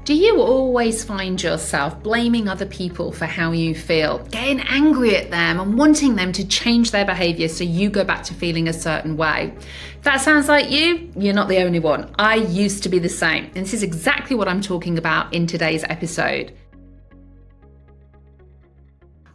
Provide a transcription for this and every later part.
Do you always find yourself blaming other people for how you feel, getting angry at them and wanting them to change their behavior so you go back to feeling a certain way? If that sounds like you, you're not the only one. I used to be the same, and this is exactly what I'm talking about in today's episode.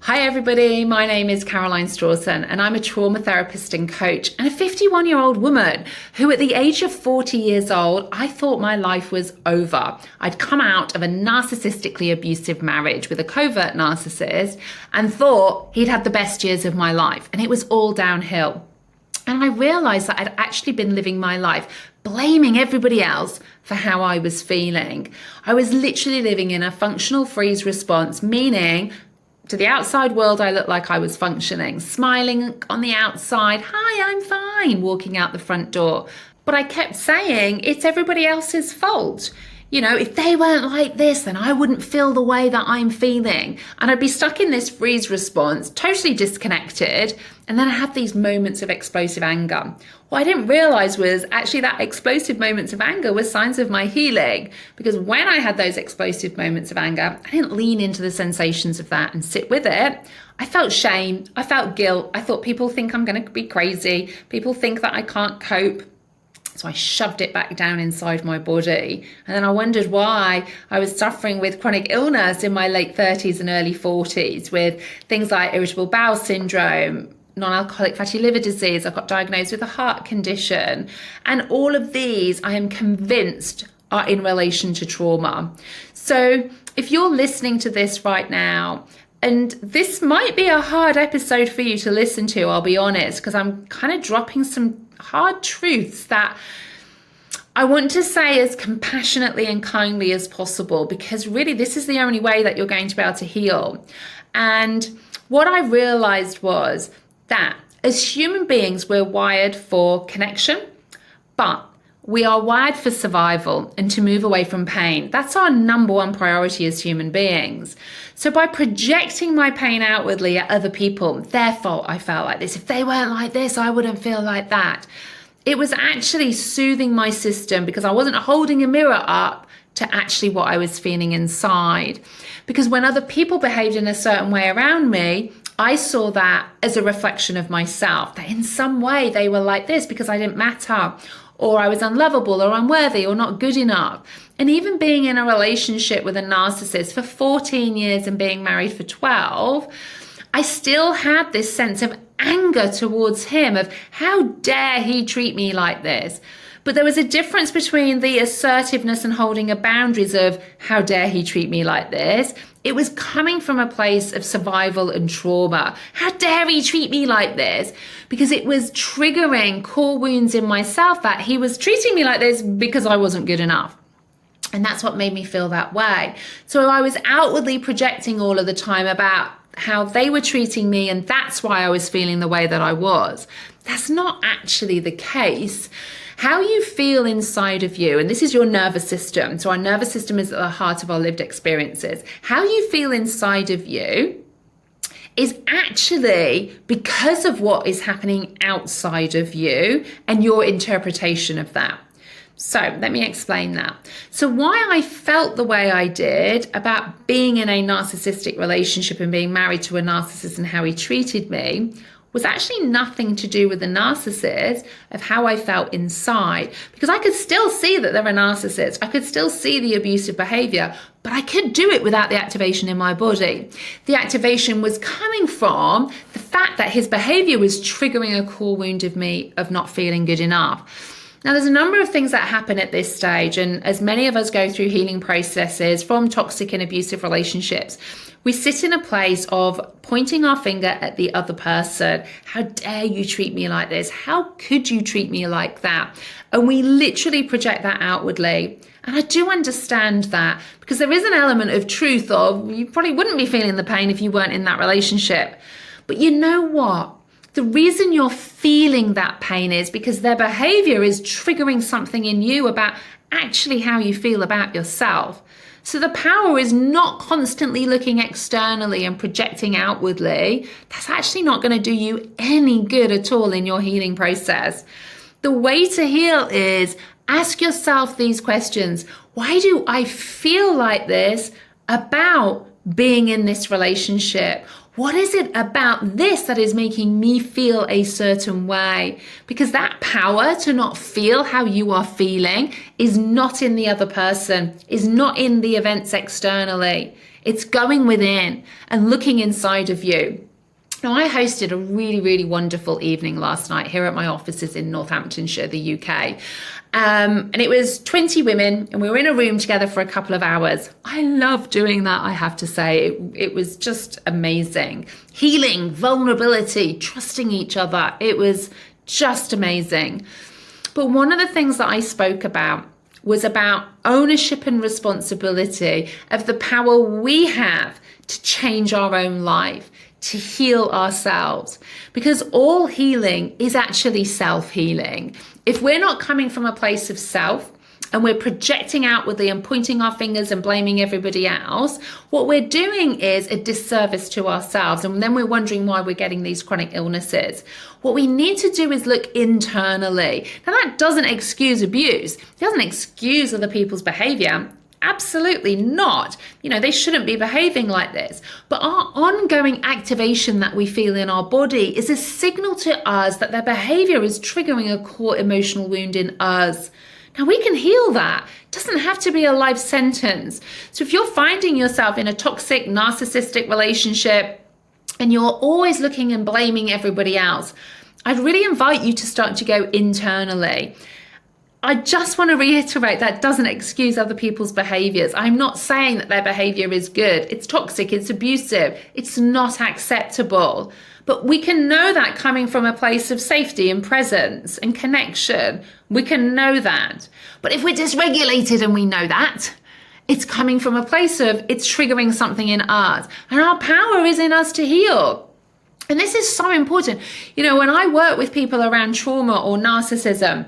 Hi everybody, my name is Caroline Strawson and I'm a trauma therapist and coach and a 51-year-old woman who at the age of 40 years old, I thought my life was over. I'd come out of a narcissistically abusive marriage with a covert narcissist and thought he'd had the best years of my life and it was all downhill. And I realized that I'd actually been living my life blaming everybody else for how I was feeling. I was literally living in a functional freeze response, meaning to the outside world, I looked like I was functioning, smiling on the outside, hi, I'm fine, walking out the front door. But I kept saying, it's everybody else's fault. You know, if they weren't like this, then I wouldn't feel the way that I'm feeling. And I'd be stuck in this freeze response, totally disconnected. And then I had these moments of explosive anger. What I didn't realize was actually that explosive moments of anger were signs of my healing. Because when I had those explosive moments of anger, I didn't lean into the sensations of that and sit with it. I felt shame. I felt guilt. I thought people think I'm going to be crazy. People think that I can't cope. So I shoved it back down inside my body. And then I wondered why I was suffering with chronic illness in my late 30s and early 40s with things like irritable bowel syndrome, non-alcoholic fatty liver disease. I got diagnosed with a heart condition. And all of these, I am convinced, are in relation to trauma. So if you're listening to this right now, and this might be a hard episode for you to listen to, I'll be honest, because I'm kind of dropping some hard truths that I want to say as compassionately and kindly as possible, because really this is the only way that you're going to be able to heal. And what I realized was that as human beings, we're wired for connection, but we are wired for survival and to move away from pain. That's our number one priority as human beings. So by projecting my pain outwardly at other people, their fault I felt like this. If they weren't like this, I wouldn't feel like that. It was actually soothing my system because I wasn't holding a mirror up to actually what I was feeling inside. Because when other people behaved in a certain way around me, I saw that as a reflection of myself, that in some way they were like this because I didn't matter, or I was unlovable or unworthy or not good enough. And even being in a relationship with a narcissist for 14 years and being married for 12, I still had this sense of anger towards him of how dare he treat me like this. But there was a difference between the assertiveness and holding of boundaries of how dare he treat me like this. It was coming from a place of survival and trauma. How dare he treat me like this? Because it was triggering core wounds in myself that he was treating me like this because I wasn't good enough. And that's what made me feel that way. So I was outwardly projecting all of the time about how they were treating me, and that's why I was feeling the way that I was. That's not actually the case. How you feel inside of you, and this is your nervous system. So our nervous system is at the heart of our lived experiences. How you feel inside of you is actually because of what is happening outside of you and your interpretation of that. So let me explain that. So why I felt the way I did about being in a narcissistic relationship and being married to a narcissist and how he treated me was actually nothing to do with the narcissist, of how I felt inside. Because I could still see that they're a narcissist. I could still see the abusive behavior, but I could do it without the activation in my body. The activation was coming from the fact that his behavior was triggering a core wound of me of not feeling good enough. Now, there's a number of things that happen at this stage, and as many of us go through healing processes from toxic and abusive relationships, we sit in a place of pointing our finger at the other person. How dare you treat me like this? How could you treat me like that? And we literally project that outwardly. And I do understand that, because there is an element of truth of you probably wouldn't be feeling the pain if you weren't in that relationship. But you know what? The reason you're feeling that pain is because their behavior is triggering something in you about actually how you feel about yourself. So the power is not constantly looking externally and projecting outwardly. That's actually not going to do you any good at all in your healing process. The way to heal is Ask yourself these questions. Why do I feel like this about being in this relationship? What is it about this that is making me feel a certain way? Because that power to not feel how you are feeling is not in the other person, is not in the events externally. It's going within and looking inside of you. Now, I hosted a really, really wonderful evening last night here at my offices in Northamptonshire, the UK. And it was 20 women, and we were in a room together for a couple of hours. I love doing that, I have to say. It was just amazing. Healing, vulnerability, trusting each other. It was just amazing. But one of the things that I spoke about was about ownership and responsibility of the power we have to change our own life, to heal ourselves, because all healing is actually self-healing. If we're not coming from a place of self and we're projecting outwardly and pointing our fingers and blaming everybody else, what we're doing is a disservice to ourselves. And then we're wondering why we're getting these chronic illnesses. What we need to do is look internally. Now, that doesn't excuse abuse. It doesn't excuse other people's behavior. Absolutely not. They shouldn't be behaving like this. But our ongoing activation that we feel in our body is a signal to us that their behavior is triggering a core emotional wound in us. Now, we can heal that. It doesn't have to be a life sentence. So if you're finding yourself in a toxic, narcissistic relationship and you're always looking and blaming everybody else, I'd really invite you to start to go internally. I just want to reiterate that doesn't excuse other people's behaviors. I'm not saying that their behavior is good. It's toxic, it's abusive, it's not acceptable. But we can know that coming from a place of safety and presence and connection. We can know that. But if we're dysregulated and we know that, it's coming from a place of it's triggering something in us. And our power is in us to heal. And this is so important. When I work with people around trauma or narcissism,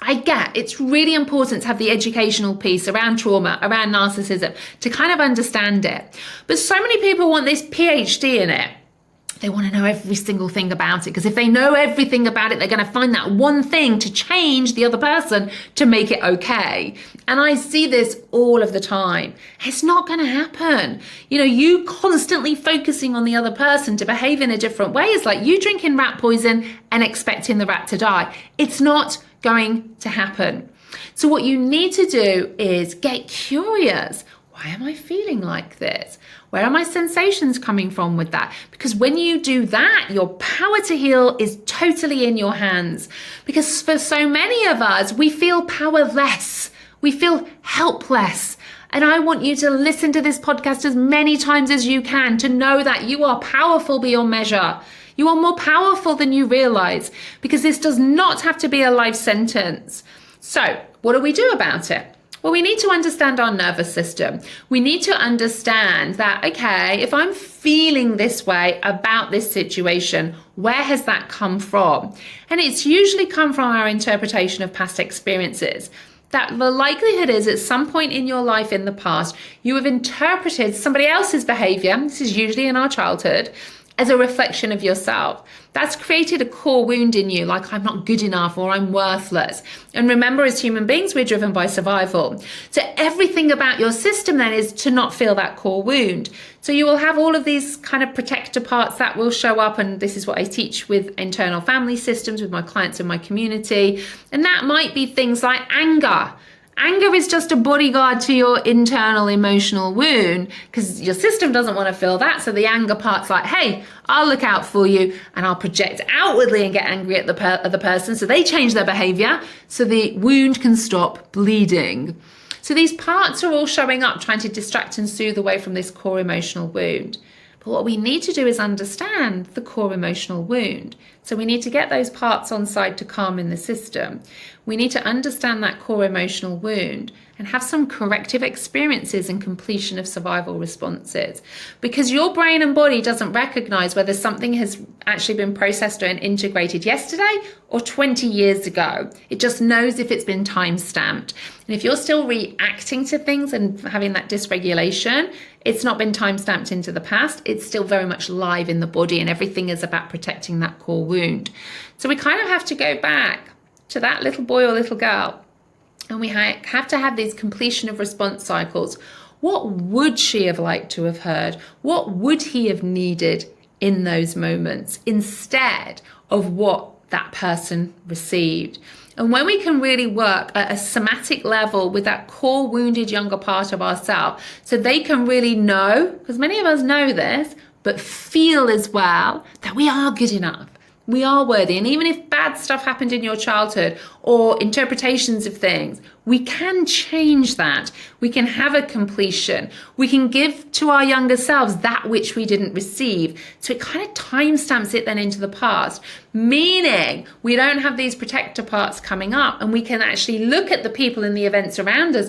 it's really important to have the educational piece around trauma, around narcissism, to kind of understand it. But so many people want this PhD in it. They want to know every single thing about it, because if they know everything about it, they're going to find that one thing to change the other person to make it okay. And I see this all of the time. It's not going to happen. You constantly focusing on the other person to behave in a different way is like you drinking rat poison and expecting the rat to die. It's not going to happen. So what you need to do is get curious. Why am I feeling like this? Where are my sensations coming from with that? Because when you do that, your power to heal is totally in your hands. Because for so many of us, we feel powerless. We feel helpless. And I want you to listen to this podcast as many times as you can to know that you are powerful beyond measure. You are more powerful than you realize, because this does not have to be a life sentence. So what do we do about it? Well, we need to understand our nervous system. We need to understand that, okay, if I'm feeling this way about this situation, where has that come from? And it's usually come from our interpretation of past experiences. That the likelihood is at some point in your life in the past, you have interpreted somebody else's behavior, this is usually in our childhood, as a reflection of yourself. That's created a core wound in you, like I'm not good enough or I'm worthless. And remember, as human beings, we're driven by survival. So everything about your system then is to not feel that core wound. So you will have all of these kind of protector parts that will show up. And this is what I teach with internal family systems, with my clients in my community. And that might be things like anger. Anger is just a bodyguard to your internal emotional wound, because your system doesn't want to feel that. So the anger part's like, hey, I'll look out for you, and I'll project outwardly and get angry at the person. So they change their behavior so the wound can stop bleeding. So these parts are all showing up, trying to distract and soothe away from this core emotional wound. But what we need to do is understand the core emotional wound. So we need to get those parts on side to calm in the system. We need to understand that core emotional wound and have some corrective experiences and completion of survival responses. Because your brain and body doesn't recognize whether something has actually been processed and integrated yesterday or 20 years ago. It just knows if it's been time-stamped. And if you're still reacting to things and having that dysregulation, it's not been time-stamped into the past. It's still very much live in the body, and everything is about protecting that core wound. So we kind of have to go back to that little boy or little girl And we have to have these completion of response cycles. What would she have liked to have heard? What would he have needed in those moments instead of what that person received? And when we can really work at a somatic level with that core wounded younger part of ourselves, so they can really know, because many of us know this, but feel as well that we are good enough. We are worthy. And even if bad stuff happened in your childhood or interpretations of things, we can change that. We can have a completion. We can give to our younger selves that which we didn't receive. So it kind of timestamps it then into the past, meaning we don't have these protector parts coming up, and we can actually look at the people and the events around us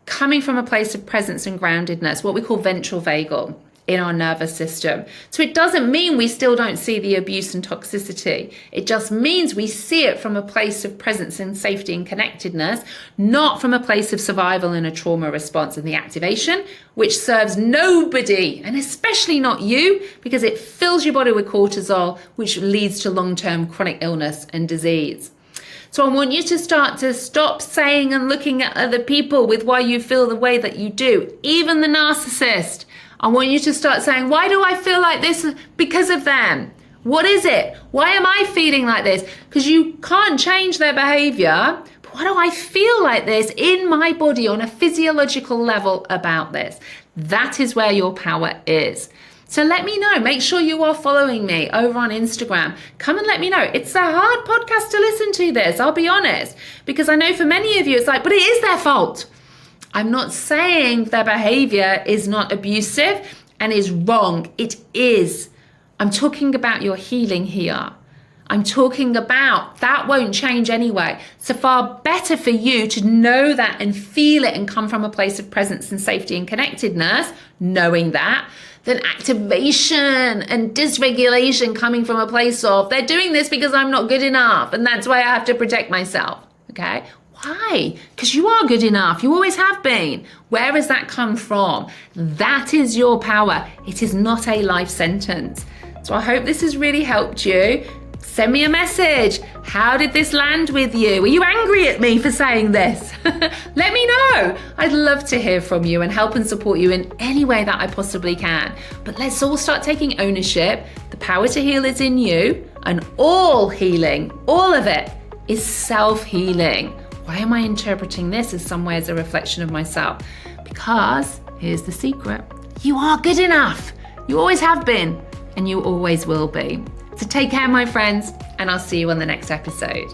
coming from a place of presence and groundedness, what we call ventral vagal in our nervous system. So it doesn't mean we still don't see the abuse and toxicity. It just means we see it from a place of presence and safety and connectedness, not from a place of survival and a trauma response and the activation, which serves nobody, and especially not you, because it fills your body with cortisol, which leads to long-term chronic illness and disease. So I want you to stop saying and looking at other people with why you feel the way that you do, even the narcissist. I want you to start saying, why do I feel like this? Because of them. What is it? Why am I feeling like this? Because you can't change their behavior. But why do I feel like this in my body on a physiological level about this? That is where your power is. So let me know. Make sure you are following me over on Instagram. Come and let me know. It's a hard podcast to listen to this, I'll be honest, because I know for many of you, it's like, but it is their fault. I'm not saying their behavior is not abusive and is wrong. It is. I'm talking about your healing here. I'm talking about that won't change anyway. So far better for you to know that and feel it and come from a place of presence and safety and connectedness, knowing that, than activation and dysregulation coming from a place of, they're doing this because I'm not good enough and that's why I have to protect myself. Okay? Why? Because you are good enough. You always have been. Where has that come from? That is your power. It is not a life sentence. So I hope this has really helped you. Send me a message. How did this land with you? Are you angry at me for saying this? Let me know. I'd love to hear from you and help and support you in any way that I possibly can. But let's all start taking ownership. The power to heal is in you, and all healing, all of it, is self-healing. Why am I interpreting this as some way as a reflection of myself? Because here's the secret. You are good enough. You always have been, and you always will be. So take care, my friends, and I'll see you on the next episode.